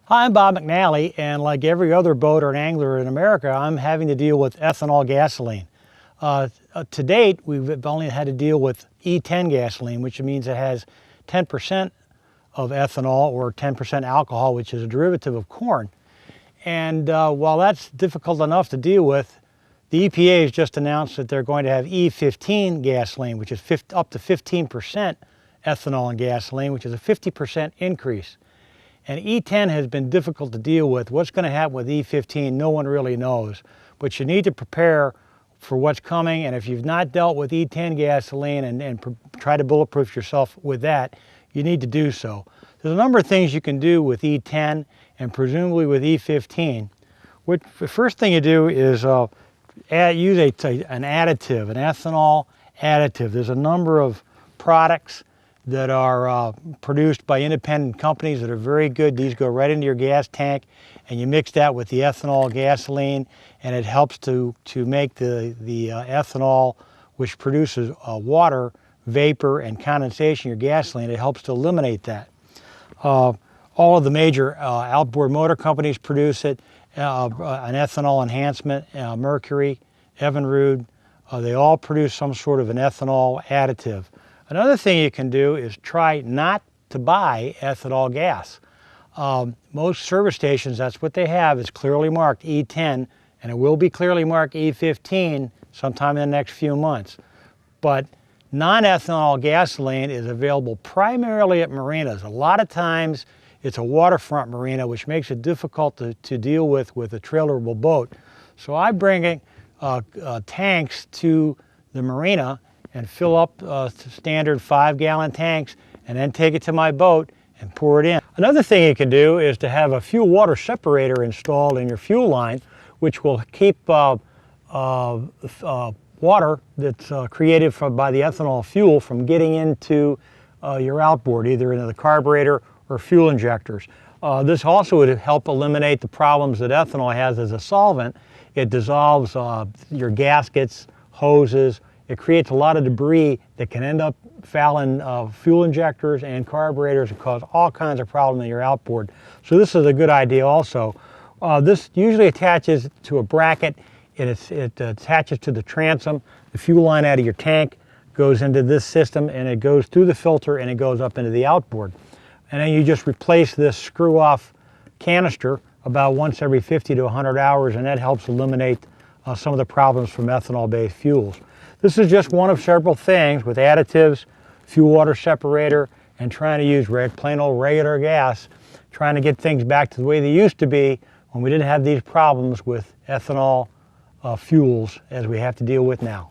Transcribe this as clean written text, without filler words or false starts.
Hi, I'm Bob McNally, and like every other boater and angler in America, I'm having to deal with ethanol gasoline. To date, we've only had to deal with E10 gasoline, which means it has 10% of ethanol or 10% alcohol, which is a derivative of corn. And while that's difficult enough to deal with, the EPA has just announced that they're going to have E15 gasoline, which is up to 15% ethanol in gasoline, which is a 50% increase. And E10 has been difficult to deal with. What's going to happen with E15, no one really knows. But you need to prepare for what's coming, and if you've not dealt with E10 gasoline and try to bulletproof yourself with that, you need to do so. There's a number of things you can do with E10 and presumably with E15. The first thing you do is use an additive, an ethanol additive. There's a number of products that are produced by independent companies that are very good. These go right into your gas tank, and you mix that with the ethanol gasoline, and it helps to make the ethanol, which produces water, vapor, and condensation in your gasoline. It helps to eliminate that. All of the major outboard motor companies produce it. An ethanol enhancement, Mercury, Evinrude, they all produce some sort of an ethanol additive. Another thing you can do is try not to buy ethanol gas. Most service stations, that's what they have, is clearly marked E10, and it will be clearly marked E15 sometime in the next few months. But non-ethanol gasoline is available primarily at marinas. A lot of times it's a waterfront marina, which makes it difficult to deal with a trailerable boat. So I bring tanks to the marina and fill up standard 5-gallon tanks, and then take it to my boat and pour it in. Another thing you can do is to have a fuel water separator installed in your fuel line, which will keep water that's created by the ethanol fuel from getting into your outboard, either into the carburetor or fuel injectors. This also would help eliminate the problems that ethanol has as a solvent. It dissolves your gaskets, hoses. It creates a lot of debris that can end up fouling fuel injectors and carburetors and cause all kinds of problems in your outboard. So this is a good idea also. This usually attaches to a bracket, and it attaches to the transom. The fuel line out of your tank goes into this system, and it goes through the filter and it goes up into the outboard. And then you just replace this screw-off canister about once every 50 to 100 hours, and that helps eliminate some of the problems from ethanol-based fuels. This is just one of several things with additives, fuel water separator, and trying to use plain old regular gas, trying to get things back to the way they used to be when we didn't have these problems with ethanol fuels as we have to deal with now.